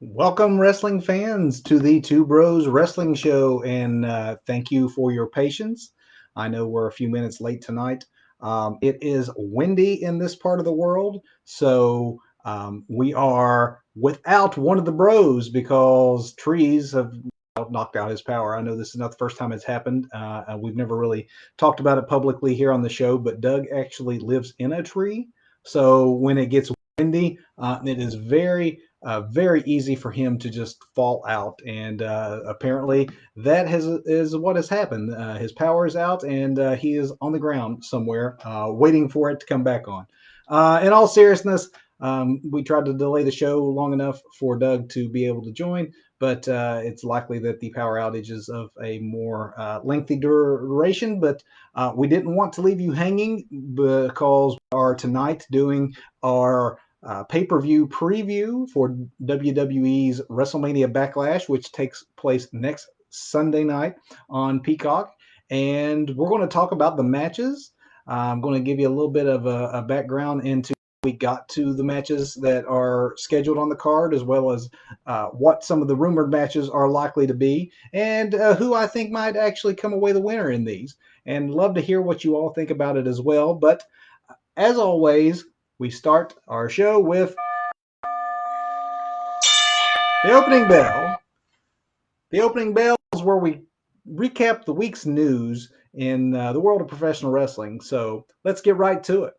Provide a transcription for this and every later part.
Welcome, wrestling fans, to the Two Bros Wrestling Show, and thank you for your patience. I know we're a few minutes late tonight. It is windy in this part of the world, so we are without one of the bros because trees have knocked out his power. I know this is not the first time it's happened. We've never really talked about it publicly here on the show, but Doug actually lives in a tree. So when it gets windy, it is very easy for him to just fall out. And apparently that is what has happened. His power is out, and he is on the ground somewhere, waiting for it to come back on. In all seriousness, we tried to delay the show long enough for Doug to be able to join, but it's likely that the power outage is of a more lengthy duration. But we didn't want to leave you hanging because we are tonight doing our pay-per-view preview for WWE's WrestleMania Backlash, which takes place next Sunday night on Peacock. And we're going to talk about the matches. I'm going to give you a little bit of a background into we got to the matches that are scheduled on the card, as well as what some of the rumored matches are likely to be, and who I think might actually come away the winner in these. And love to hear what you all think about it as well. But as always, we start our show with the opening bell. The opening bell is where we recap the week's news in the world of professional wrestling. So let's get right to it.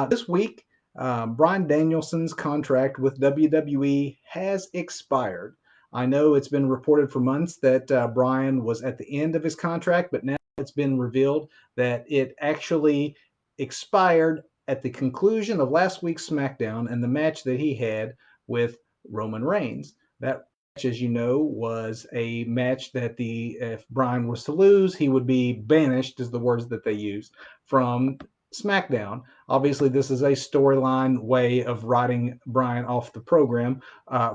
This week, Bryan Danielson's contract with WWE has expired. I know it's been reported for months that Bryan was at the end of his contract, but now it's been revealed that it actually expired at the conclusion of last week's SmackDown and the match that he had with Roman Reigns. That match, as you know, was a match that if Bryan was to lose, he would be banished, is the words that they used, from SmackDown. Obviously, this is a storyline way of writing Bryan off the program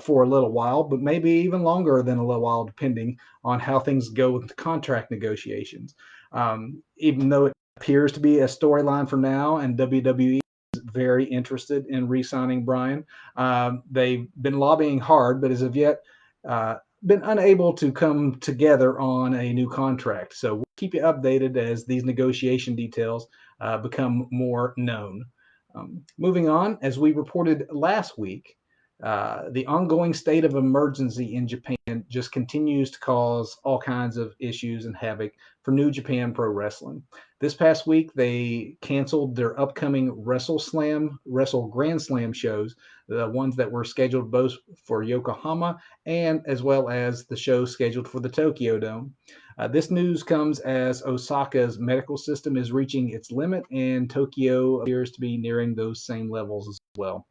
for a little while, but maybe even longer than a little while, depending on how things go with the contract negotiations. Even though it appears to be a storyline for now, and WWE is very interested in re-signing Bryan, they've been lobbying hard, but as of yet, been unable to come together on a new contract. So we'll keep you updated as these negotiation details become more known. Moving on, as we reported last week, the ongoing state of emergency in Japan just continues to cause all kinds of issues and havoc for New Japan Pro Wrestling. This past week, they canceled their upcoming Wrestle Grand Slam shows, the ones that were scheduled both for Yokohama and as well as the show scheduled for the Tokyo Dome. This news comes as Osaka's medical system is reaching its limit, and Tokyo appears to be nearing those same levels as well.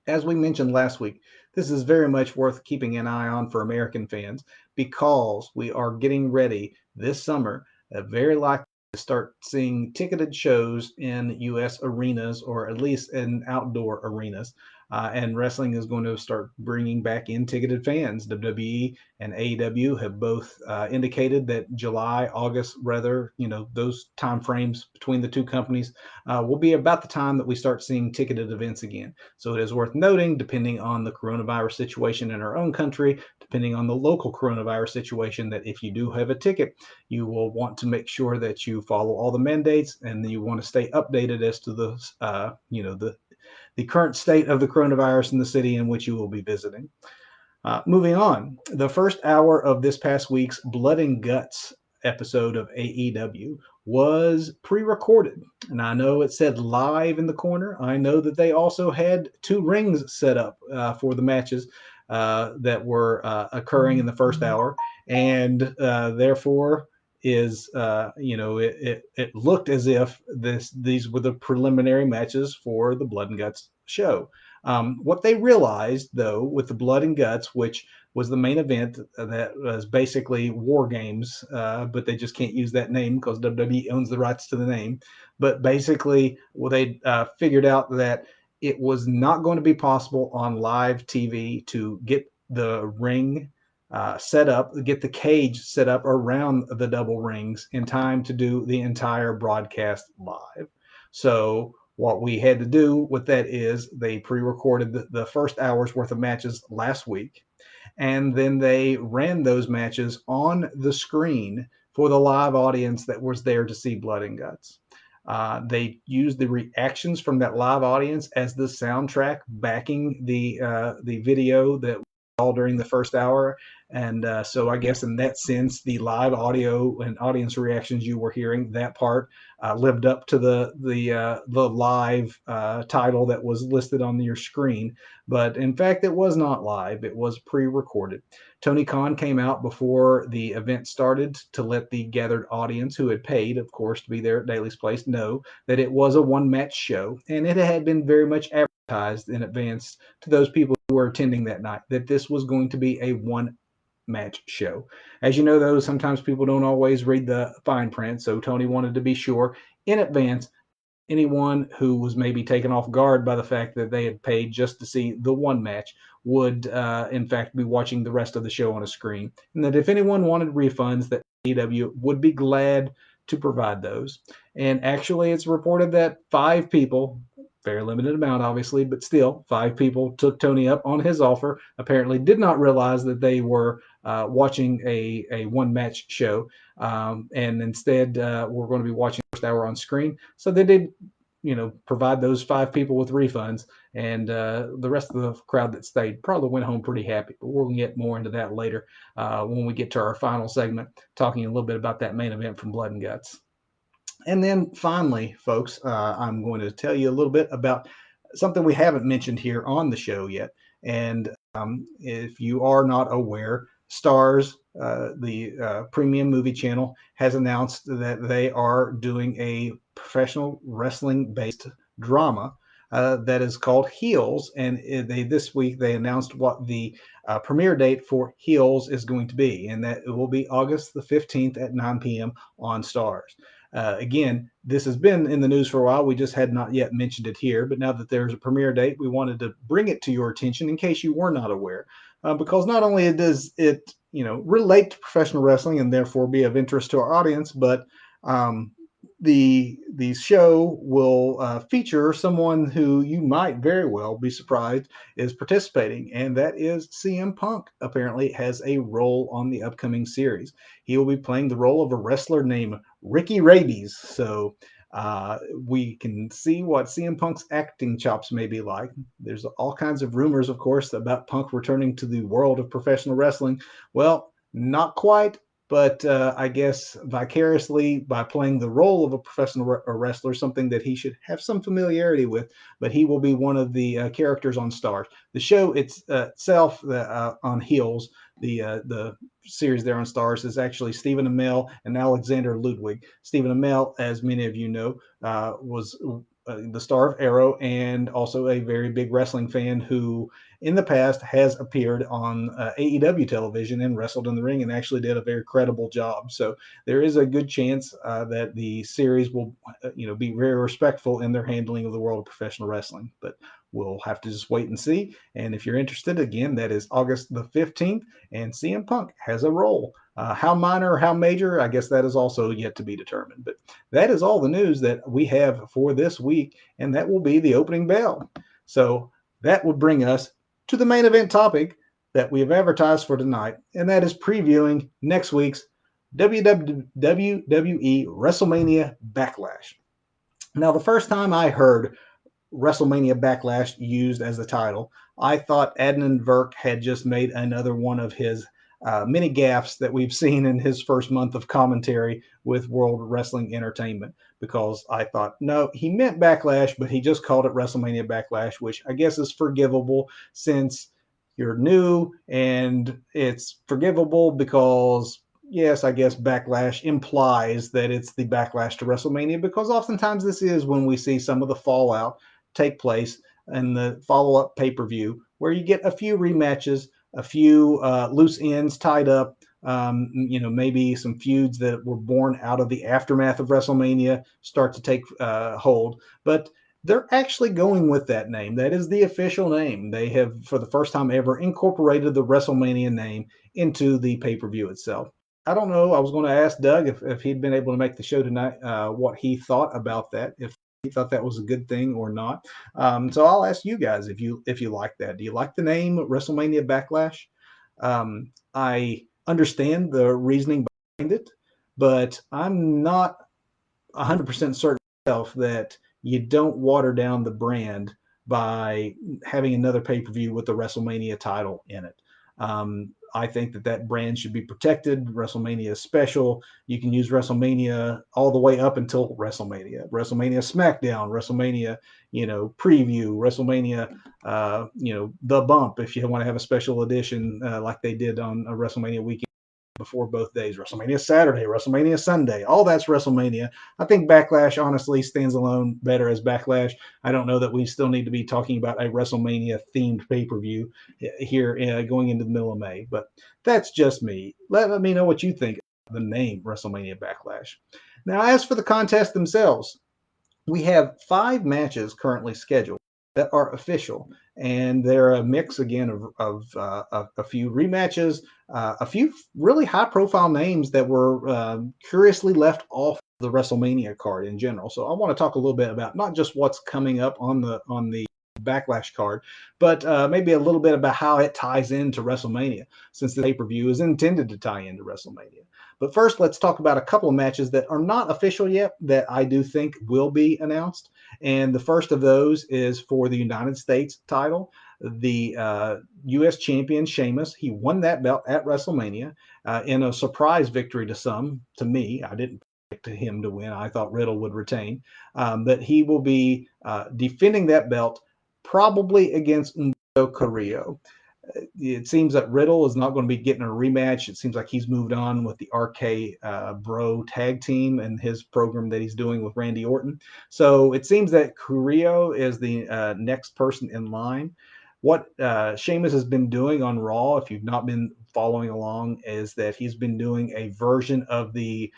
As we mentioned last week, this is very much worth keeping an eye on for American fans because we are getting ready this summer, very likely to start seeing ticketed shows in U.S. arenas or at least in outdoor arenas. And wrestling is going to start bringing back in ticketed fans. WWE and AEW have both indicated that July, August, rather, those time frames between the two companies will be about the time that we start seeing ticketed events again. So it is worth noting, depending on the coronavirus situation in our own country, depending on the local coronavirus situation, that if you do have a ticket, you will want to make sure that you follow all the mandates and you want to stay updated as to the current state of the coronavirus in the city in which you will be visiting. Moving on, the first hour of this past week's Blood and Guts episode of AEW was pre-recorded. And I know it said live in the corner. I know that they also had two rings set up for the matches that were occurring in the first hour. And therefore, it looked as if these were the preliminary matches for the Blood and Guts show. What they realized, though, with the Blood and Guts, which was the main event that was basically War Games, but they just can't use that name because WWE owns the rights to the name. But basically, they figured out that it was not going to be possible on live TV to get the ring set up, get the cage set up around the double rings in time to do the entire broadcast live. So what we had to do with that is they pre-recorded the first hour's worth of matches last week. and then they ran those matches on the screen for the live audience that was there to see Blood and Guts. They used the reactions from that live audience as the soundtrack backing the video that we saw during the first hour. And so I guess in that sense, the live audio and audience reactions you were hearing, that part lived up to the live title that was listed on your screen. But in fact, it was not live. It was pre-recorded. Tony Khan came out before the event started to let the gathered audience, who had paid, of course, to be there at Daly's Place, know that it was a one-match show, and it had been very much advertised in advance to those people who were attending that night that this was going to be a one-match show. As you know, though, sometimes people don't always read the fine print, so Tony wanted to be sure in advance anyone who was maybe taken off guard by the fact that they had paid just to see the one match would, in fact, be watching the rest of the show on a screen. And that if anyone wanted refunds, that AEW would be glad to provide those. And actually, it's reported that 5 people, very limited amount, obviously, but still, 5 people took Tony up on his offer. Apparently, did not realize that they were watching a one-match show, and instead we're going to be watching the first hour on screen. So they did, provide those 5 people with refunds, and the rest of the crowd that stayed probably went home pretty happy. But we'll get more into that later when we get to our final segment, talking a little bit about that main event from Blood and Guts. And then finally, folks, I'm going to tell you a little bit about something we haven't mentioned here on the show yet. And if you are not aware, Stars, the premium movie channel, has announced that they are doing a professional wrestling based drama that is called Heels. And this week they announced what the premiere date for Heels is going to be, and that it will be August the 15th at 9 p.m. on Stars. Again, this has been in the news for a while. We just had not yet mentioned it here, but now that there's a premiere date, we wanted to bring it to your attention in case you were not aware, because not only does it, relate to professional wrestling and therefore be of interest to our audience, but the show will feature someone who you might very well be surprised is participating, and that is CM Punk. Apparently has a role on the upcoming series. He will be playing the role of a wrestler named Ricky Rabies. So we can see what CM Punk's acting chops may be like. There's all kinds of rumors, of course, about Punk returning to the world of professional wrestling. Well, not quite, but I guess vicariously by playing the role of a professional wrestler, something that he should have some familiarity with. But he will be one of the characters on Stars. The show itself on Heels, the series there on Stars, is actually Stephen Amell and Alexander Ludwig. Stephen Amell, as many of you know, was the star of Arrow and also a very big wrestling fan who in the past has appeared on AEW television and wrestled in the ring and actually did a very credible job. So there is a good chance that the series will, be very respectful in their handling of the world of professional wrestling. But we'll have to just wait and see. And if you're interested, again, that is August the 15th, and CM Punk has a role. How minor or how major, I guess that is also yet to be determined. But that is all the news that we have for this week, and that will be the opening bell. So that would bring us to the main event topic that we have advertised for tonight, and that is previewing next week's WWE Wrestlemania Backlash. Now, the first time I heard Wrestlemania Backlash used as the title, I thought Adnan Virk had just made another one of his many gaffes that we've seen in his first month of commentary with World Wrestling Entertainment, because I thought, no, he meant Backlash, but he just called it Wrestlemania Backlash, which I guess is forgivable since you're new, and it's forgivable because, yes, I guess Backlash implies that it's the backlash to WrestleMania, because oftentimes this is when we see some of the fallout take place in the follow-up pay-per-view, where you get a few rematches, a few loose ends tied up, maybe some feuds that were born out of the aftermath of WrestleMania start to take hold. But they're actually going with that name. That is the official name. They have, for the first time ever, incorporated the WrestleMania name into the pay-per-view itself. I don't know. I was going to ask Doug if he'd been able to make the show tonight, what he thought about that, if he thought that was a good thing or not. So I'll ask you guys if you like that. Do you like the name WrestleMania Backlash? I understand the reasoning behind it, but I'm not 100% certain myself that you don't water down the brand by having another pay-per-view with the WrestleMania title in it. I think that brand should be protected. WrestleMania is special. You can use WrestleMania all the way up until WrestleMania SmackDown, WrestleMania, preview, WrestleMania, the bump if you want to have a special edition like they did on a WrestleMania weekend before both days. WrestleMania Saturday, WrestleMania Sunday, all that's WrestleMania. I think Backlash honestly stands alone better as Backlash. I don't know that we still need to be talking about a WrestleMania themed pay-per-view here going into the middle of May, but that's just me. Let me know what you think of the name WrestleMania Backlash. Now, as for the contest themselves, we have 5 matches currently scheduled that are official, and they're a mix again of a few rematches, a few really high-profile names that were curiously left off the WrestleMania card in general. So I want to talk a little bit about not just what's coming up on the Backlash card, but maybe a little bit about how it ties into WrestleMania, since the pay-per-view is intended to tie into WrestleMania. But first, let's talk about a couple of matches that are not official yet that I do think will be announced. And the first of those is for the United States title. The U.S. champion, Sheamus, he won that belt at WrestleMania in a surprise victory to some. To me, I didn't predict him to win. I thought Riddle would retain. But he will be defending that belt probably against Humberto Carrillo. It seems that Riddle is not going to be getting a rematch. It seems like he's moved on with the RK Bro tag team and his program that he's doing with Randy Orton. So it seems that Carrillo is the next person in line. What Sheamus has been doing on Raw, if you've not been following along, is that he's been doing a version of the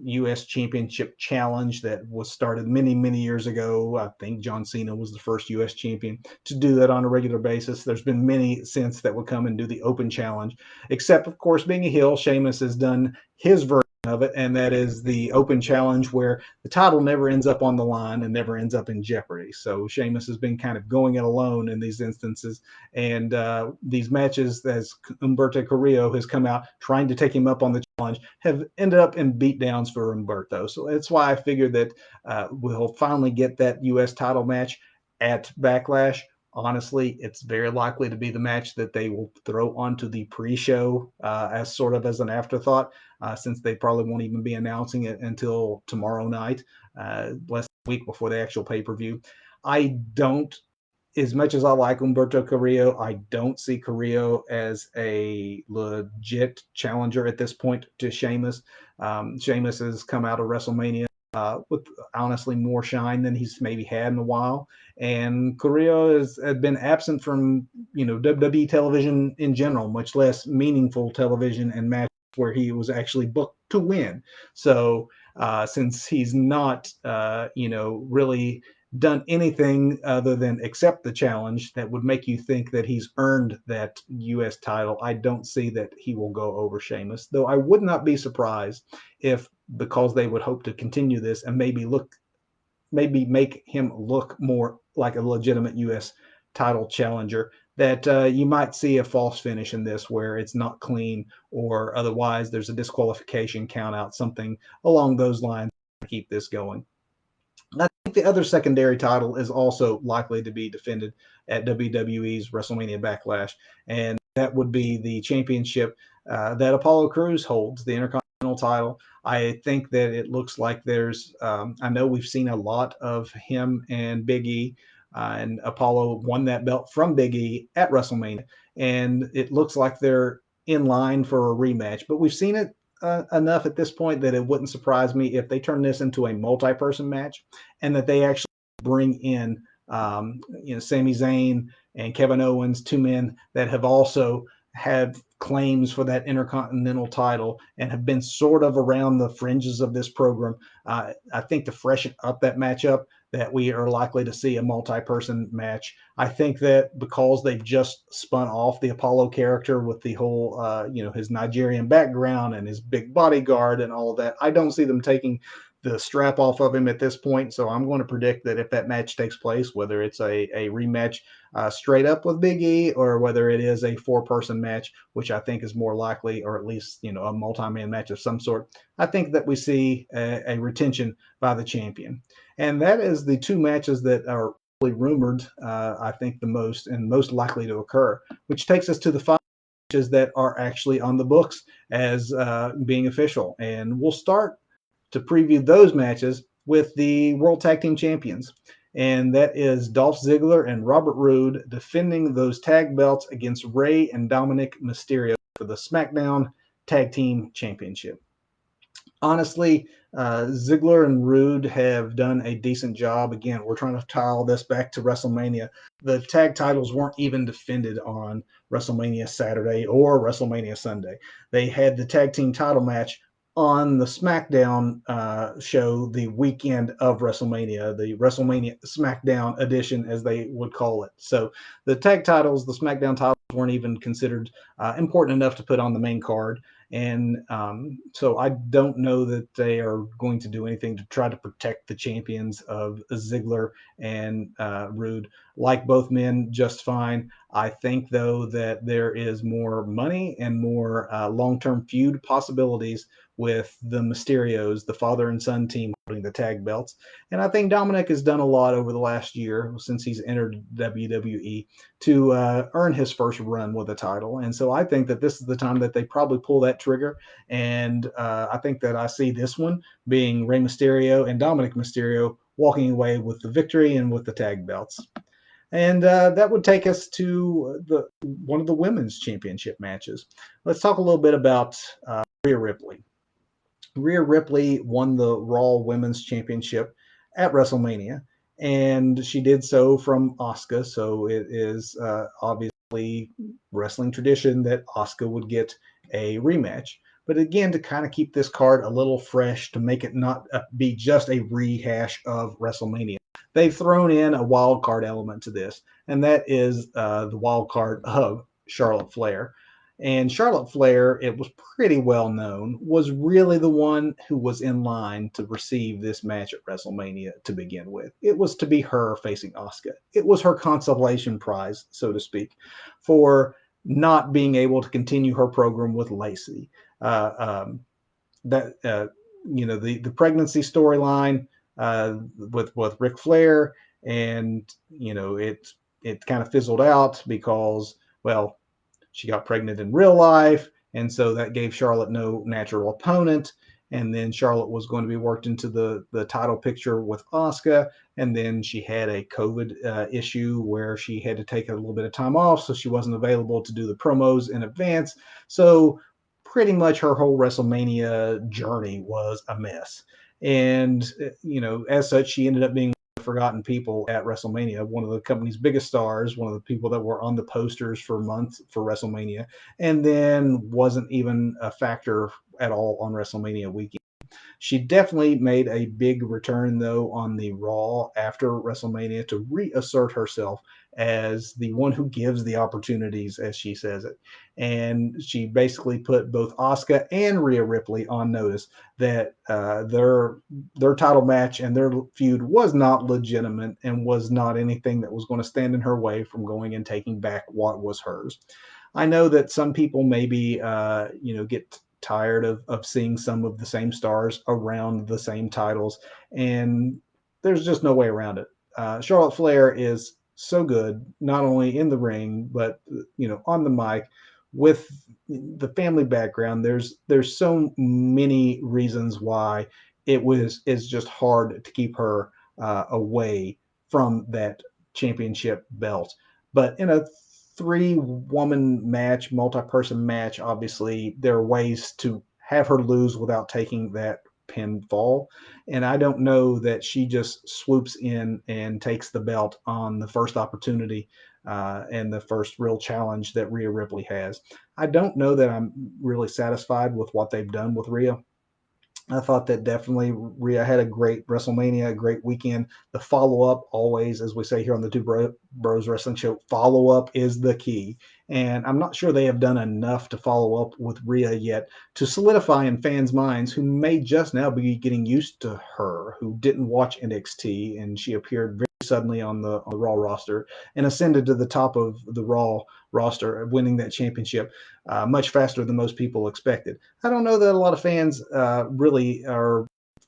U.S. Championship Challenge that was started many, many years ago. I think John Cena was the first U.S. champion to do that on a regular basis. There's been many since that would come and do the Open Challenge, except, of course, being a heel, Sheamus has done his version of it, and that is the Open Challenge, where the title never ends up on the line and never ends up in jeopardy. So Sheamus has been kind of going it alone in these instances, and these matches, as Humberto Carrillo has come out trying to take him up on the challenge, have ended up in beatdowns for Humberto. So that's why I figured that we'll finally get that U.S. title match at Backlash. Honestly, it's very likely to be the match that they will throw onto the pre-show as sort of as an afterthought, since they probably won't even be announcing it until tomorrow night, less than a week before the actual pay-per-view. I don't, as much as I like Humberto Carrillo, I don't see Carrillo as a legit challenger at this point to Sheamus. Sheamus has come out of WrestleMania with honestly more shine than he's maybe had in a while, and Carrillo has been absent from WWE television in general, much less meaningful television and matches where he was actually booked to win. So since he's not really done anything other than accept the challenge that would make you think that he's earned that U.S. title, I don't see that he will go over Sheamus, though I would not be surprised if, because they would hope to continue this and maybe make him look more like a legitimate U.S. title challenger, that you might see a false finish in this where it's not clean, or otherwise there's a disqualification count out, something along those lines to keep this going. I think the other secondary title is also likely to be defended at WWE's WrestleMania Backlash, and that would be the championship that Apollo Crews holds, the Intercontinental title. I think that it looks like there's, I know we've seen a lot of him and Big E, and Apollo won that belt from Big E at WrestleMania, and it looks like they're in line for a rematch, but we've seen it enough at this point that it wouldn't surprise me if they turn this into a multi-person match, and that they actually bring in Sami Zayn and Kevin Owens, 2 men that have also had claims for that Intercontinental title and have been sort of around the fringes of this program. I think to freshen up that matchup, that we are likely to see a multi-person match. I think that because they've just spun off the Apollo character with the whole, his Nigerian background and his big bodyguard and all of that, I don't see them taking the strap off of him at this point. So I'm going to predict that if that match takes place, whether it's a rematch straight up with Big E or whether it is a 4-person match, which I think is more likely, or at least a multi-man match of some sort, I think that we see a retention by the champion. And that is the 2 matches that are really rumored, I think, the most and most likely to occur, which takes us to the 5 matches that are actually on the books as being official. And we'll start to preview those matches with the World Tag Team Champions. And that is Dolph Ziggler and Robert Roode defending those tag belts against Rey and Dominic Mysterio for the SmackDown Tag Team Championship. Honestly, Ziggler and Roode have done a decent job. Again, we're trying to tie all this back to WrestleMania. The tag titles weren't even defended on WrestleMania Saturday or WrestleMania Sunday. They had the tag team title match on the SmackDown show the weekend of WrestleMania, the WrestleMania SmackDown edition, as they would call it. So the tag titles, the SmackDown titles, weren't even considered important enough to put on the main card. And so I don't know that they are going to do anything to try to protect the champions of Ziggler and Roode. Like both men, just fine. I think, though, that there is more money and more long-term feud possibilities with the Mysterios, the father and son team holding the tag belts. And I think Dominic has done a lot over the last year since he's entered WWE to earn his first run with a title. And so I think that this is the time that they probably pull that trigger. And I think that I see this one being Rey Mysterio and Dominic Mysterio walking away with the victory and with the tag belts. And that would take us to one of the women's championship matches. Let's talk a little bit about Rhea Ripley. Rhea Ripley won the Raw Women's Championship at WrestleMania, and she did so from Asuka. So it is obviously wrestling tradition that Asuka would get a rematch. But again, to kind of keep this card a little fresh, to make it not be just a rehash of WrestleMania, they've thrown in a wild card element to this, and that is the wild card of Charlotte Flair. And Charlotte Flair, it was pretty well known, was really the one who was in line to receive this match at WrestleMania to begin with. It was to be her facing Asuka. It was her consolation prize, so to speak, for not being able to continue her program with Lacey. The pregnancy storyline with Ric Flair, and it kind of fizzled out because, well, she got pregnant in real life, and so that gave Charlotte no natural opponent. And then Charlotte was going to be worked into the title picture with Asuka, and then she had a COVID issue where she had to take a little bit of time off, so she wasn't available to do the promos in advance. So pretty much her whole WrestleMania journey was a mess. And as such, she ended up being forgotten people at WrestleMania, one of the company's biggest stars, one of the people that were on the posters for months for WrestleMania, and then wasn't even a factor at all on WrestleMania weekend. She definitely made a big return, though, on the Raw after WrestleMania to reassert herself as the one who gives the opportunities, as she says it. And she basically put both Asuka and Rhea Ripley on notice that their title match and their feud was not legitimate and was not anything that was going to stand in her way from going and taking back what was hers. I know that some people maybe get tired of seeing some of the same stars around the same titles, and there's just no way around it. Charlotte Flair is so good, not only in the ring but on the mic. With the family background, there's so many reasons why it's just hard to keep her away from that championship belt. But in a 3-woman match, multi-person match, obviously there are ways to have her lose without taking that pinfall. And I don't know that she just swoops in and takes the belt on the first opportunity and the first real challenge that Rhea Ripley has. I don't know that I'm really satisfied with what they've done with Rhea. I thought that definitely Rhea had a great WrestleMania, a great weekend. The follow up, always, as we say here on the Two Bros Wrestling Show, follow up is the key. And I'm not sure they have done enough to follow up with Rhea yet to solidify in fans' minds who may just now be getting used to her, who didn't watch NXT, and she appeared very suddenly on the Raw roster and ascended to the top of the Raw roster, winning that championship much faster than most people expected. I don't know that a lot of fans really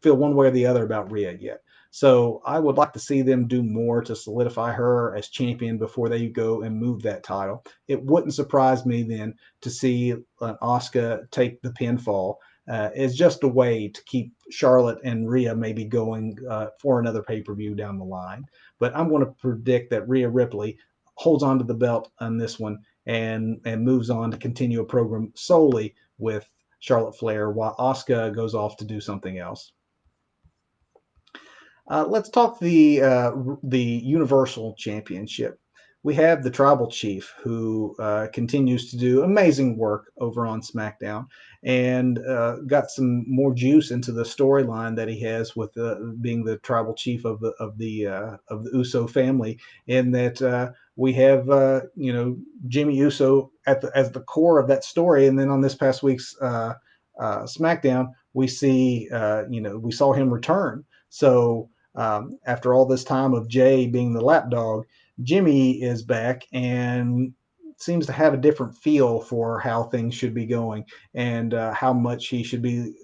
feel one way or the other about Rhea yet. So I would like to see them do more to solidify her as champion before they go and move that title. It wouldn't surprise me then to see Asuka take the pinfall as just a way to keep Charlotte and Rhea maybe going for another pay-per-view down the line. But I'm going to predict that Rhea Ripley holds on to the belt on this one and moves on to continue a program solely with Charlotte Flair while Asuka goes off to do something else. Let's talk the Universal Championship. We have the Tribal Chief who continues to do amazing work over on SmackDown and got some more juice into the storyline that he has with being the Tribal Chief of the Uso family. In that we have Jimmy Uso as the core of that story, and then on this past week's SmackDown we see we saw him return. So after all this time of Jay being the lapdog, Jimmy is back and seems to have a different feel for how things should be going and how much he should be,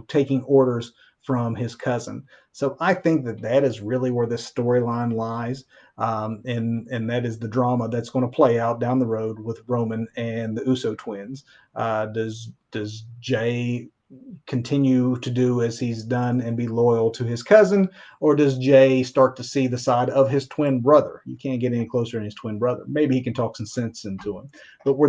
taking orders from his cousin. So I think that is really where this storyline lies, and that is the drama that's going to play out down the road with Roman and the Uso twins. Does Jay continue to do as he's done and be loyal to his cousin, or does Jay start to see the side of his twin brother? You can't get any closer than his twin brother. Maybe he can talk some sense into him. But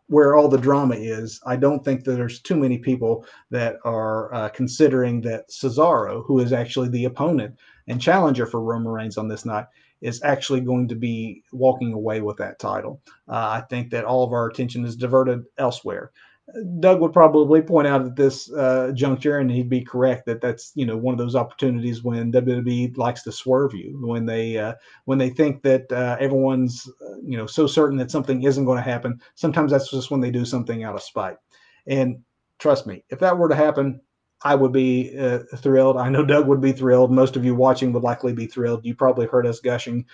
where all the drama is, I don't think that there's too many people that are considering that Cesaro, who is actually the opponent and challenger for Roman Reigns on this night, is actually going to be walking away with that title. I think that all of our attention is diverted elsewhere. Doug would probably point out at this juncture, and he'd be correct, that that's one of those opportunities when WWE likes to swerve you when they think that everyone's so certain that something isn't going to happen. Sometimes that's just when they do something out of spite. And trust me, if that were to happen, I would be thrilled. I know Doug would be thrilled. Most of you watching would likely be thrilled. You probably heard us gushing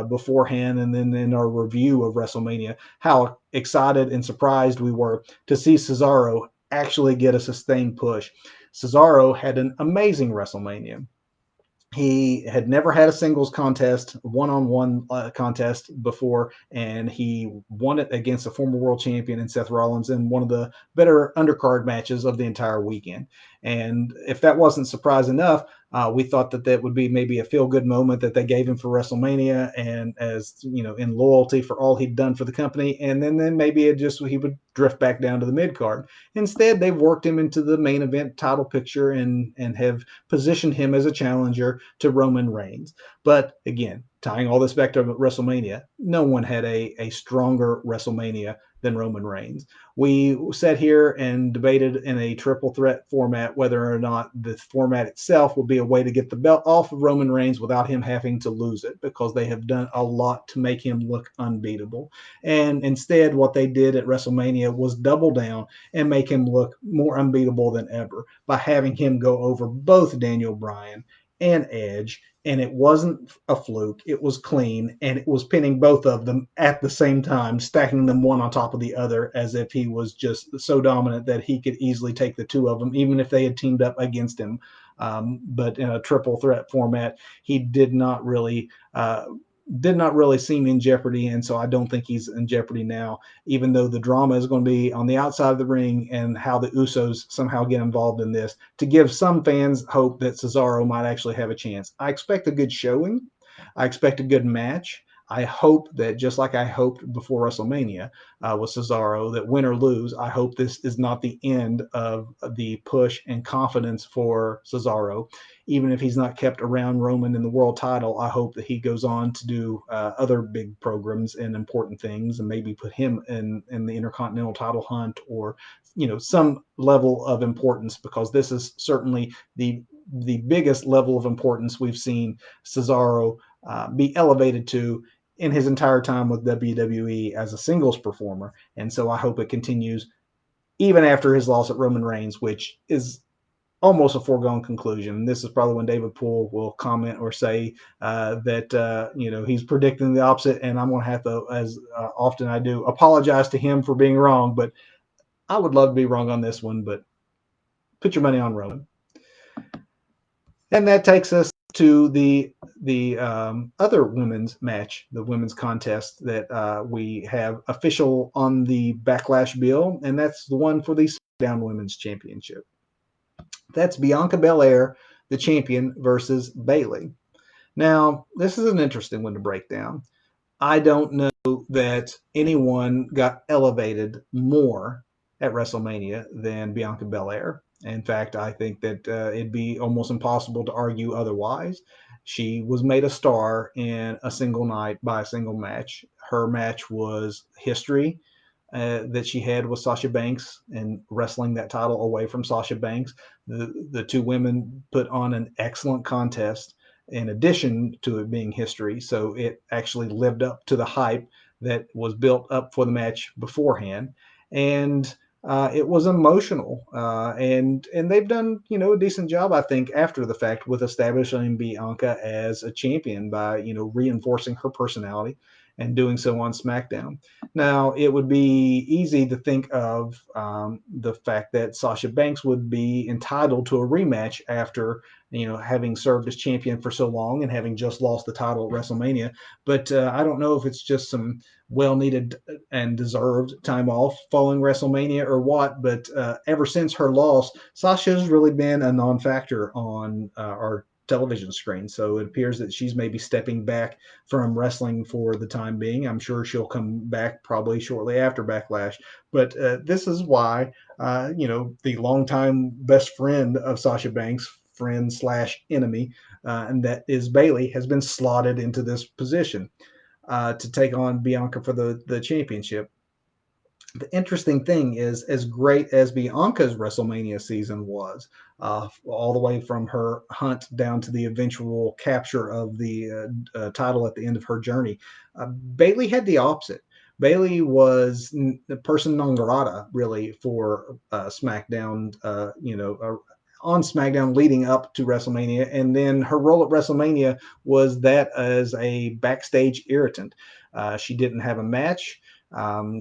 beforehand and then in our review of WrestleMania how excited and surprised we were to see Cesaro actually get a sustained push. Cesaro had an amazing WrestleMania. He had never had a singles contest, one-on-one contest before, and he won it against a former world champion in Seth Rollins in one of the better undercard matches of the entire weekend. And if that wasn't surprise enough, we thought that would be maybe a feel-good moment that they gave him for WrestleMania, and as in loyalty for all he'd done for the company, and then maybe he would drift back down to the mid card. Instead, they've worked him into the main event title picture and have positioned him as a challenger to Roman Reigns. But again, tying all this back to WrestleMania, no one had a stronger WrestleMania than Roman Reigns. We sat here and debated in a triple threat format whether or not the format itself would be a way to get the belt off of Roman Reigns without him having to lose it, because they have done a lot to make him look unbeatable. And instead, what they did at WrestleMania was double down and make him look more unbeatable than ever by having him go over both Daniel Bryan and Edge, and it wasn't a fluke. It was clean, and it was pinning both of them at the same time, stacking them one on top of the other as if he was just so dominant that he could easily take the two of them, even if they had teamed up against him. But in a triple threat format, he did not really seem in jeopardy, and so I don't think he's in jeopardy now, even though the drama is going to be on the outside of the ring and how the Usos somehow get involved in this to give some fans hope that Cesaro might actually have a chance. I expect a good showing. I expect a good match. I hope that, just like I hoped before WrestleMania with Cesaro, that win or lose, I hope this is not the end of the push and confidence for Cesaro. Even if he's not kept around Roman in the world title, I hope that he goes on to do other big programs and important things, and maybe put him in the Intercontinental title hunt, or some level of importance, because this is certainly the biggest level of importance we've seen Cesaro be elevated to in his entire time with WWE as a singles performer. And so I hope it continues even after his loss at Roman Reigns, which is almost a foregone conclusion. This is probably when David Poole will comment or say that he's predicting the opposite, and I'm going to have to, as often I do, apologize to him for being wrong. But I would love to be wrong on this one. But put your money on Roman. And that takes us to the other women's match, the women's contest that we have official on the Backlash bill, and that's the one for the SmackDown Women's Championship. That's Bianca Belair, the champion, versus Bayley. Now, this is an interesting one to break down. I don't know that anyone got elevated more at WrestleMania than Bianca Belair. In fact, I think that it'd be almost impossible to argue otherwise. She was made a star in a single night by a single match. Her match was history that she had with Sasha Banks and wrestling that title away from Sasha Banks. The two women put on an excellent contest in addition to it being history. So it actually lived up to the hype that was built up for the match beforehand. And it was emotional, and they've done a decent job, I think, after the fact with establishing Bianca as a champion by reinforcing her personality and doing so on SmackDown. Now, it would be easy to think of the fact that Sasha Banks would be entitled to a rematch after having served as champion for so long and having just lost the title at WrestleMania. But I don't know if it's just some well-needed and deserved time off following WrestleMania or what. But ever since her loss, Sasha's really been a non-factor on our television screen. So it appears that she's maybe stepping back from wrestling for the time being. I'm sure she'll come back probably shortly after Backlash. But this is why, the longtime best friend of Sasha Banks, friend slash enemy, and that is Bayley, has been slotted into this position to take on Bianca for the championship. The interesting thing is, as great as Bianca's WrestleMania season was, all the way from her hunt down to the eventual capture of the title at the end of her journey, Bayley had the opposite. Bayley was the person non grata, really, for SmackDown, on SmackDown leading up to WrestleMania. And then her role at WrestleMania was that as a backstage irritant. She didn't have a match.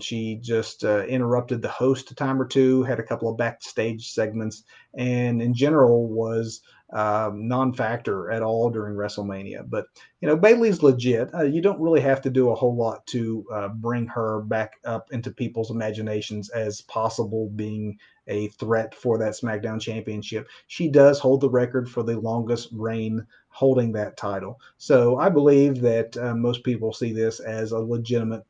She just interrupted the host a time or two, had a couple of backstage segments, and in general was non-factor at all during WrestleMania. But Bayley's legit. You don't really have to do a whole lot to bring her back up into people's imaginations as possible being a threat for that SmackDown championship. She does hold the record for the longest reign holding that title. So I believe that most people see this as a legitimate,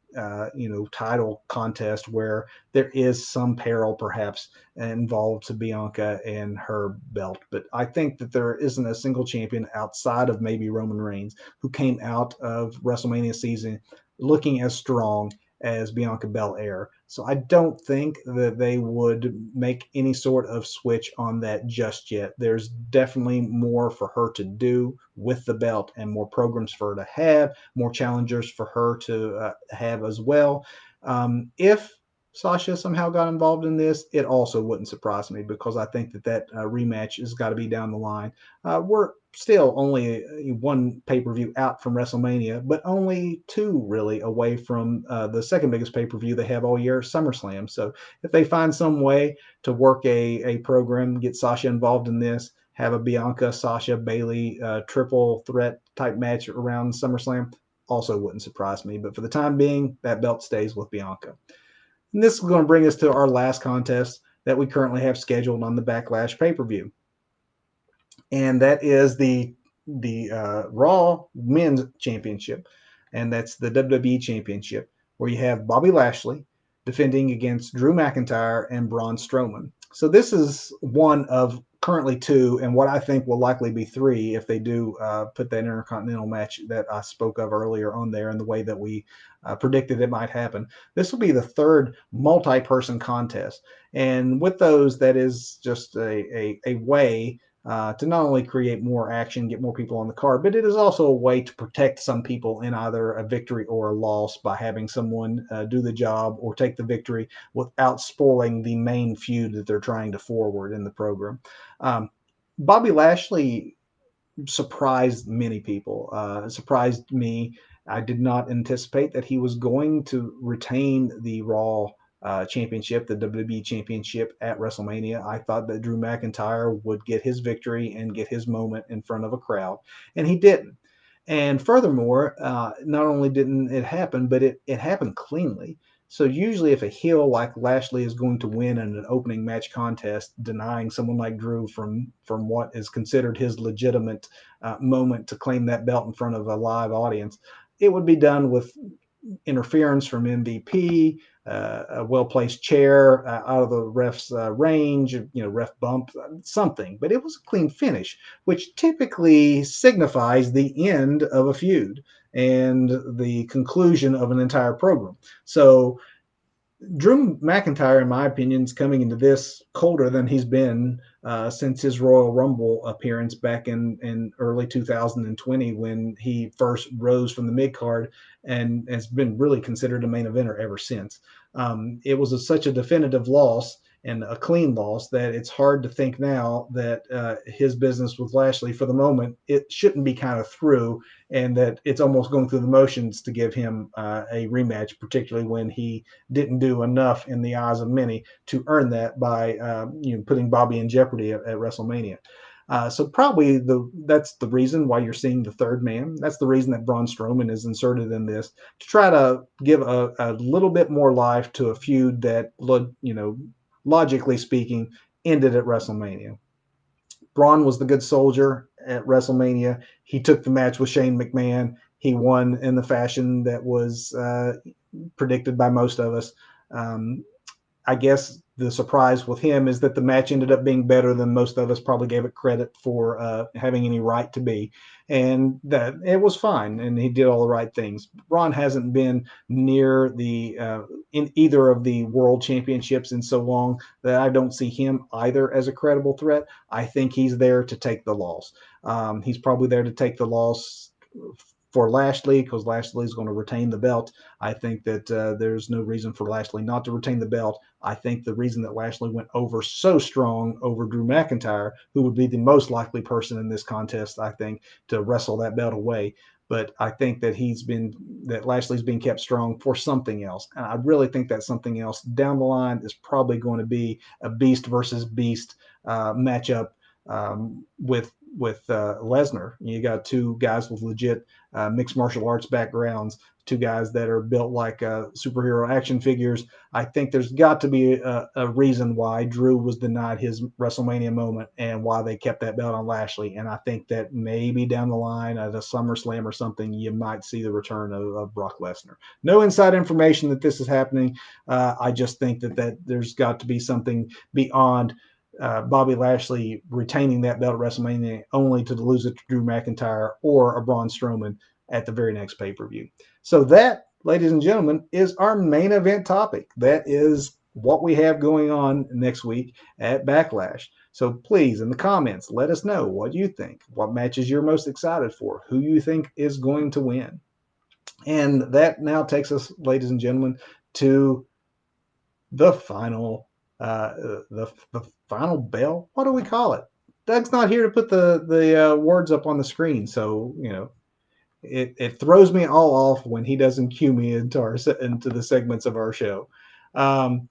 title contest where there is some peril perhaps involved to Bianca and her belt. But I think that there isn't a single champion outside of maybe Roman Reigns who came out of WrestleMania season looking as strong as Bianca Belair. So I don't think that they would make any sort of switch on that just yet. There's definitely more for her to do with the belt and more programs for her to have, more challengers for her to have as well. If Sasha somehow got involved in this, it also wouldn't surprise me because I think that rematch has got to be down the line. We're still only one pay-per-view out from WrestleMania, but only two really away from the second biggest pay-per-view they have all year, SummerSlam. So if they find some way to work a program, get Sasha involved in this, have a Bianca, Sasha, Bayley triple threat type match around SummerSlam, also wouldn't surprise me. But for the time being, that belt stays with Bianca. And this is going to bring us to our last contest that we currently have scheduled on the Backlash pay-per-view. And that is the Raw Men's Championship. And that's the WWE Championship, where you have Bobby Lashley defending against Drew McIntyre and Braun Strowman. So this is one of currently two, and what I think will likely be three if they do put that Intercontinental match that I spoke of earlier on there in the way that we predicted it might happen. This will be the third multi-person contest. And with those, that is just a way to not only create more action, get more people on the card, but it is also a way to protect some people in either a victory or a loss by having someone do the job or take the victory without spoiling the main feud that they're trying to forward in the program. Um, Bobby Lashley surprised many people. Surprised me. I did not anticipate that he was going to retain the Raw championship, the WWE championship at WrestleMania. I thought that Drew McIntyre would get his victory and get his moment in front of a crowd, and he didn't. And furthermore, not only didn't it happen, but it happened cleanly. So usually, if a heel like Lashley is going to win in an opening match contest, denying someone like Drew from what is considered his legitimate moment to claim that belt in front of a live audience, it would be done with interference from MVP, a well-placed chair out of the ref's range, ref bump, something. But it was a clean finish, which typically signifies the end of a feud and the conclusion of an entire program. So Drew McIntyre, in my opinion, is coming into this colder than he's been since his Royal Rumble appearance back in early 2020 when he first rose from the mid card and has been really considered a main eventer ever since. It was such a definitive loss and a clean loss that it's hard to think now that his business with Lashley for the moment, it shouldn't be kind of through and that it's almost going through the motions to give him a rematch, particularly when he didn't do enough in the eyes of many to earn that by putting Bobby in jeopardy at WrestleMania. So probably that's the reason why you're seeing the third man. That's the reason that Braun Strowman is inserted in this to try to give a little bit more life to a feud that logically speaking ended at WrestleMania. Braun was the good soldier at WrestleMania. He took the match with Shane McMahon. He won in the fashion that was predicted by most of us. Um, I guess the surprise with him is that the match ended up being better than most of us probably gave it credit for having any right to be. And that it was fine, and he did all the right things. Ron hasn't been near the in either of the world championships in so long that I don't see him either as a credible threat. I think he's there to take the loss. He's probably there to take the loss for Lashley because Lashley is going to retain the belt. I think that there's no reason for Lashley not to retain the belt. I think the reason that Lashley went over so strong over Drew McIntyre, who would be the most likely person in this contest, I think, to wrestle that belt away. But I think that Lashley's being kept strong for something else. And I really think that something else down the line is probably going to be a beast versus beast matchup with Lesnar. You got two guys with legit mixed martial arts backgrounds, two guys that are built like superhero action figures. I think there's got to be a reason why Drew was denied his WrestleMania moment and why they kept that belt on Lashley. And I think that maybe down the line at a SummerSlam or something, you might see the return of Brock Lesnar. No inside information that this is happening. I just think that there's got to be something beyond Bobby Lashley retaining that belt at WrestleMania only to lose it to Drew McIntyre or a Braun Strowman at the very next pay-per-view. So that, ladies and gentlemen, is our main event topic. That is what we have going on next week at Backlash. So please, in the comments, let us know what you think, what matches you're most excited for, who you think is going to win. And that now takes us, ladies and gentlemen, to the final the final bell. What do we call it? Doug's not here to put the words up on the screen, so it throws me all off when he doesn't cue me into the segments of our show. Um,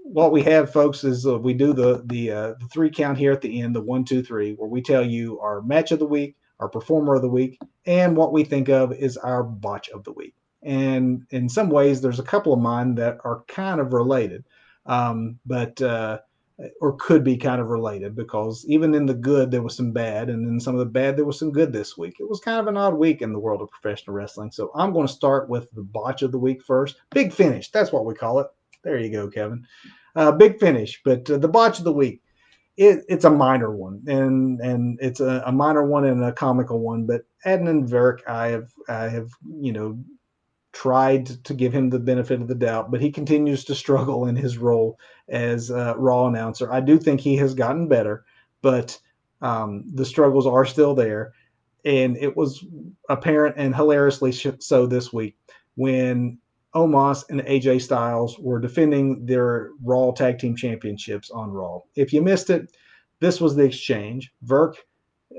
what we have, folks, is we do the three count here at the end, the 1, 2, 3, where we tell you our match of the week, our performer of the week, and what we think of is our botch of the week. And in some ways, there's a couple of mine that are kind of related, but or could be kind of related because even in the good there was some bad, and in some of the bad there was some good this week. It was kind of an odd week in the world of professional wrestling. So I'm going to start with the botch of the week first. Big finish, that's what we call it. There you go, Kevin. Big finish, but the botch of the week. It's a minor one, and it's a minor one and a comical one. But Adnan Verk, I have tried to give him the benefit of the doubt, but he continues to struggle in his role as Raw announcer. I do think he has gotten better, but The struggles are still there, and it was apparent and hilariously so this week when Omos and AJ Styles were defending their Raw Tag Team Championships on Raw. If you missed it, this was the exchange. Verk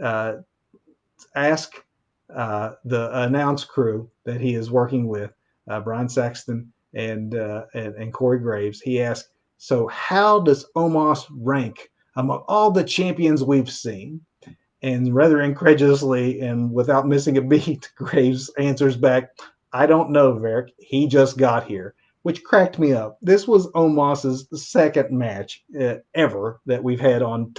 uh, asked the announce crew that he is working with, Brian Saxton and Corey Graves. He asked, "So how does Omos rank among all the champions we've seen?" And rather incredulously and without missing a beat, Graves answers back, "I don't know, Varric. He just got here," which cracked me up. This was Omos's second match ever that we've had on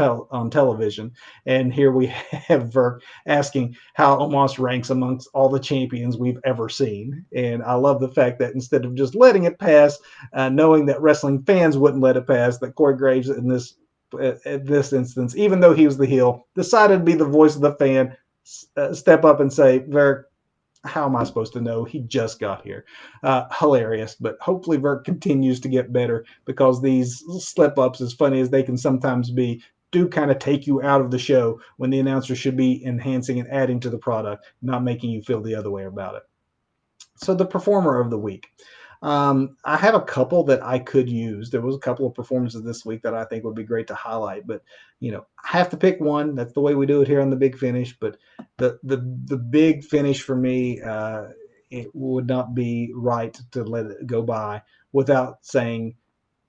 television. And here we have Verk asking how Omos ranks amongst all the champions we've ever seen. And I love the fact that instead of just letting it pass, knowing that wrestling fans wouldn't let it pass, that Corey Graves in this instance, even though he was the heel, decided to be the voice of the fan, step up and say, "Verk, how am I supposed to know? He just got here." Hilarious, but hopefully Verk continues to get better because these slip ups, as funny as they can sometimes be, do kind of take you out of the show when the announcer should be enhancing and adding to the product, not making you feel the other way about it. So the performer of the week. I have a couple that I could use. There was a couple of performances this week that I think would be great to highlight, but I have to pick one. That's the way we do it here on the Big Finish. But the big finish for me, it would not be right to let it go by without saying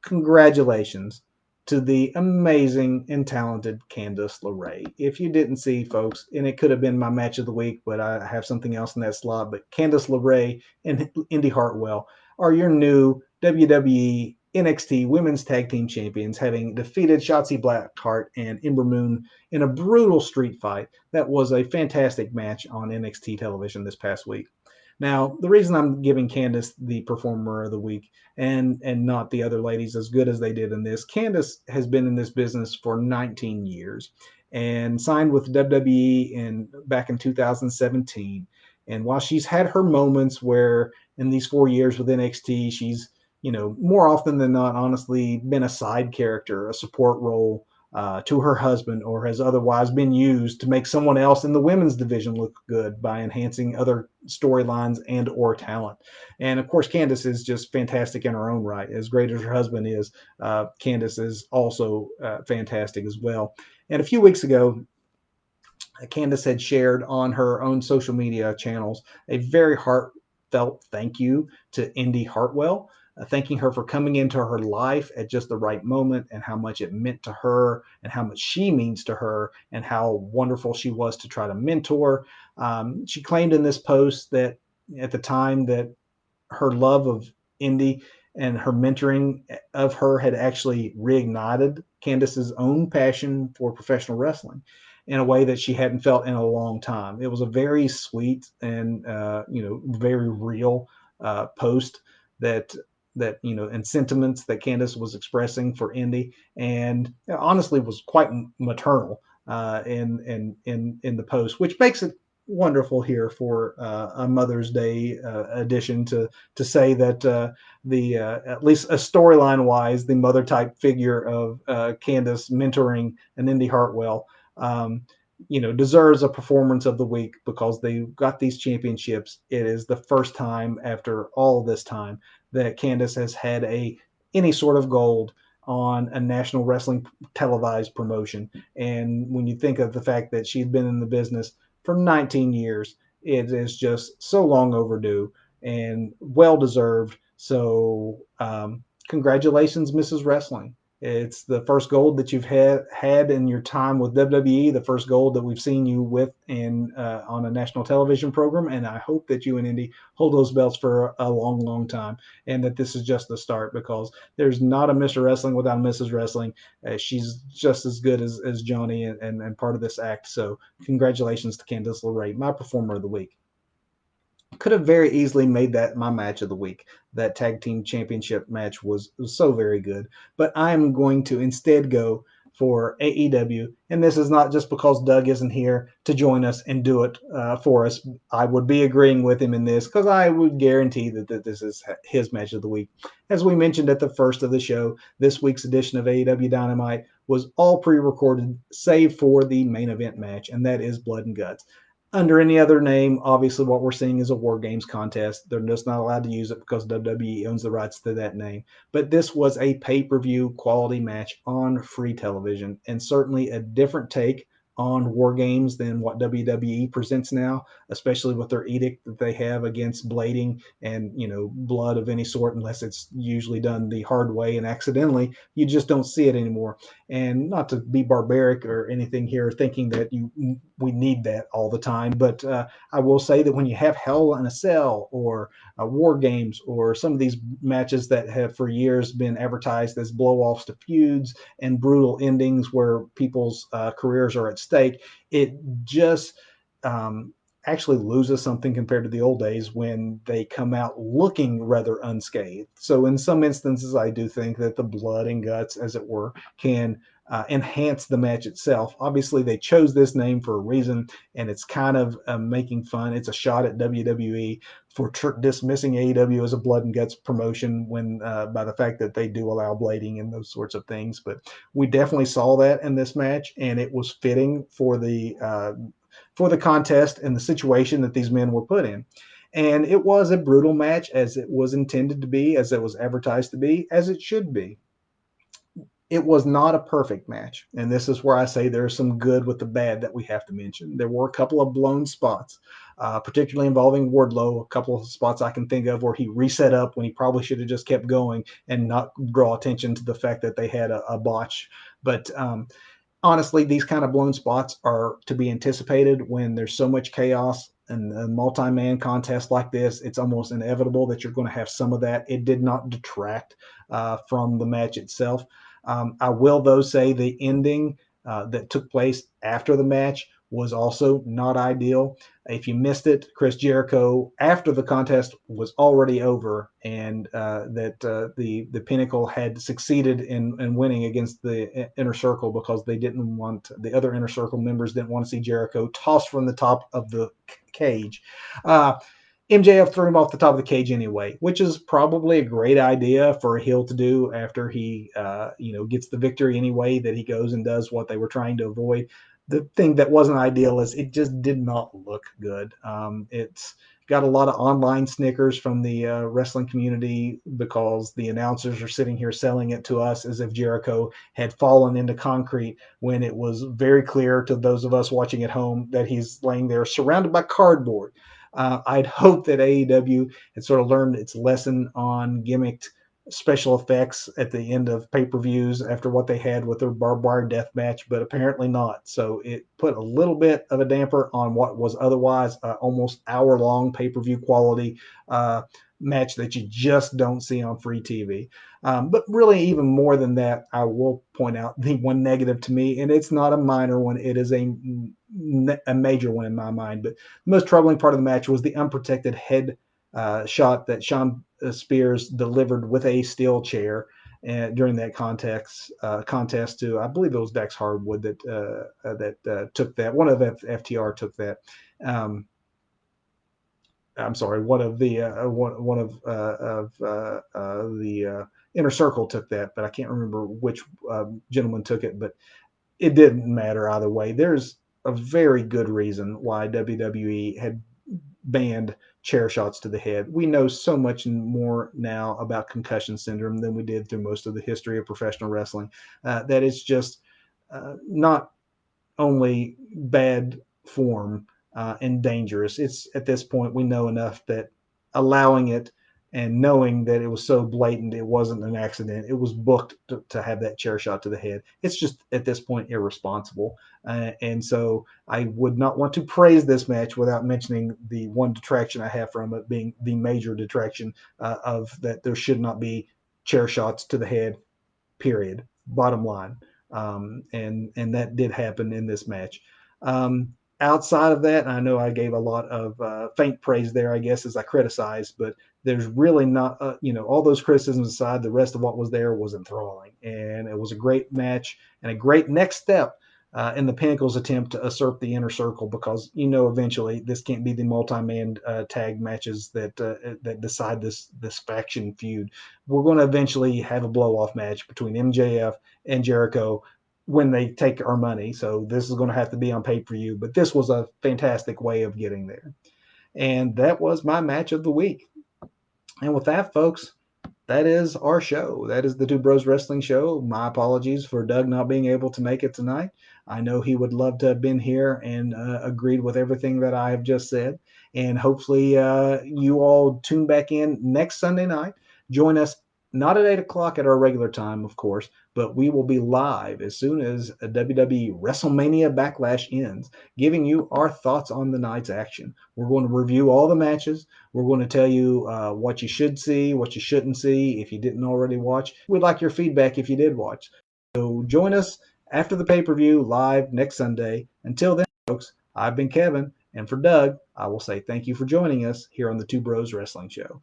congratulations to the amazing and talented Candice LeRae. If you didn't see, folks, and it could have been my match of the week, but I have something else in that slot. But Candice LeRae and Indy Hartwell are your new WWE NXT Women's Tag Team Champions, having defeated Shotzi Blackheart and Ember Moon in a brutal street fight. That was a fantastic match on NXT television this past week. Now, the reason I'm giving Candice the performer of the week and not the other ladies as good as they did in this, Candice has been in this business for 19 years and signed with WWE back in 2017. And while she's had her moments where in these 4 years with NXT, she's more often than not, honestly, been a side character, a support role to her husband, or has otherwise been used to make someone else in the women's division look good by enhancing other storylines and or talent. And of course, Candice is just fantastic in her own right. As great as her husband is, Candice is also fantastic as well. And a few weeks ago, Candice had shared on her own social media channels a very heartfelt thank you to Indy Hartwell, thanking her for coming into her life at just the right moment and how much it meant to her and how much she means to her and how wonderful she was to try to mentor. She claimed in this post that at the time that her love of Indy and her mentoring of her had actually reignited Candice's own passion for professional wrestling in a way that she hadn't felt in a long time. It was a very sweet and very real post that and sentiments that Candice was expressing for Indy, and honestly was quite maternal in the post, which makes it wonderful here for a Mother's Day edition to say that the at least a storyline wise, the mother type figure of Candice mentoring an Indy Hartwell, deserves a performance of the week because they got these championships. It is the first time after all this time that Candice has had any sort of gold on a national wrestling televised promotion. And when you think of the fact that she's been in the business for 19 years, it is just so long overdue and well deserved. So, congratulations, Mrs. Wrestling. It's the first gold that you've had in your time with WWE, the first gold that we've seen you with in on a national television program, and I hope that you and Indy hold those belts for a long, long time, and that this is just the start because there's not a Mr. Wrestling without a Mrs. Wrestling. She's just as good as Johnny and part of this act. So congratulations to Candice LeRae, my performer of the week. Could have very easily made that my match of the week. That tag team championship match was so very good. But I'm going to instead go for AEW. And this is not just because Doug isn't here to join us and do it for us. I would be agreeing with him in this because I would guarantee that this is his match of the week. As we mentioned at the first of the show, this week's edition of AEW Dynamite was all pre-recorded, save for the main event match, and that is Blood and Guts. Under any other name, obviously what we're seeing is a War Games contest. They're just not allowed to use it because WWE owns the rights to that name. But this was a pay-per-view quality match on free television, and certainly a different take on War Games than what WWE presents now, especially with their edict that they have against blading and blood of any sort, unless it's usually done the hard way and accidentally. You just don't see it anymore. And not to be barbaric or anything here, thinking that we need that all the time, but I will say that when you have Hell in a Cell or War Games or some of these matches that have for years been advertised as blow-offs to feuds and brutal endings where people's careers are at stake, it just actually loses something compared to the old days when they come out looking rather unscathed. So in some instances, I do think that the blood and guts, as it were, can enhance the match itself. Obviously, they chose this name for a reason, and it's kind of making fun. It's a shot at WWE for dismissing AEW as a blood and guts promotion when by the fact that they do allow blading and those sorts of things. But we definitely saw that in this match, and it was fitting for the contest and the situation that these men were put in. And it was a brutal match, as it was intended to be, as it was advertised to be, as it should be. It was not a perfect match. And this is where I say there's some good with the bad that we have to mention. There were a couple of blown spots, particularly involving Wardlow, a couple of spots I can think of where he reset up when he probably should have just kept going and not draw attention to the fact that they had a botch. But honestly, these kind of blown spots are to be anticipated when there's so much chaos and a multi-man contest like this. It's almost inevitable that you're going to have some of that. It did not detract from the match itself. I will, though, say the ending that took place after the match was also not ideal. If you missed it, Chris Jericho, after the contest was already over, and that the Pinnacle had succeeded in winning against the Inner Circle because they didn't want the other Inner Circle members didn't want to see Jericho tossed from the top of the cage. MJF threw him off the top of the cage anyway, which is probably a great idea for a heel to do after he, gets the victory anyway, that he goes and does what they were trying to avoid. The thing that wasn't ideal is it just did not look good. It's got a lot of online snickers from the wrestling community because the announcers are sitting here selling it to us as if Jericho had fallen into concrete when it was very clear to those of us watching at home that he's laying there surrounded by cardboard. I'd hope that AEW had sort of learned its lesson on gimmicked special effects at the end of pay-per-views after what they had with their barbed wire death match, but apparently not. So it put a little bit of a damper on what was otherwise almost hour-long pay-per-view quality match that you just don't see on free TV. But really, even more than that, I will point out the one negative to me, and it's not a minor one. It is a major one in my mind. But the most troubling part of the match was the unprotected head shot that Sean Spears delivered with a steel chair during that contest to, I believe it was Dax Hardwood that took that. One of FTR took that. I'm sorry, one of the Inner Circle took that, but I can't remember which gentleman took it. But it didn't matter either way. There's a very good reason why WWE had banned chair shots to the head. We know so much more now about concussion syndrome than we did through most of the history of professional wrestling. That it's just not only bad form and dangerous. It's at this point we know enough that allowing it and knowing that it was so blatant, it wasn't an accident. It was booked to have that chair shot to the head. It's just at this point irresponsible. And so I would not want to praise this match without mentioning the one detraction I have from it being the major detraction of that there should not be chair shots to the head, period. Bottom line. And that did happen in this match. outside of that, I know I gave a lot of faint praise there, I guess, as I criticized, but there's really not, all those criticisms aside, the rest of what was there was enthralling. And it was a great match and a great next step in the Pinnacle's attempt to usurp the inner circle, because eventually this can't be the multi-man tag matches that decide this faction feud. We're going to eventually have a blow-off match between MJF and Jericho when they take our money. So this is going to have to be on pay-per-view, but this was a fantastic way of getting there. And that was my match of the week. And with that, folks, that is our show. That is the Two Bros Wrestling Show. My apologies for Doug not being able to make it tonight. I know he would love to have been here and agreed with everything that I have just said. And hopefully you all tune back in next Sunday night. Join us not at 8 o'clock at our regular time, of course, but we will be live as soon as WWE Wrestlemania Backlash ends, giving you our thoughts on the night's action. We're going to review all the matches. We're going to tell you what you should see, what you shouldn't see if you didn't already watch. We'd like your feedback if you did watch. So join us after the pay-per-view live next Sunday. Until then, folks, I've been Kevin, and for Doug, I will say thank you for joining us here on the Two Bros Wrestling Show.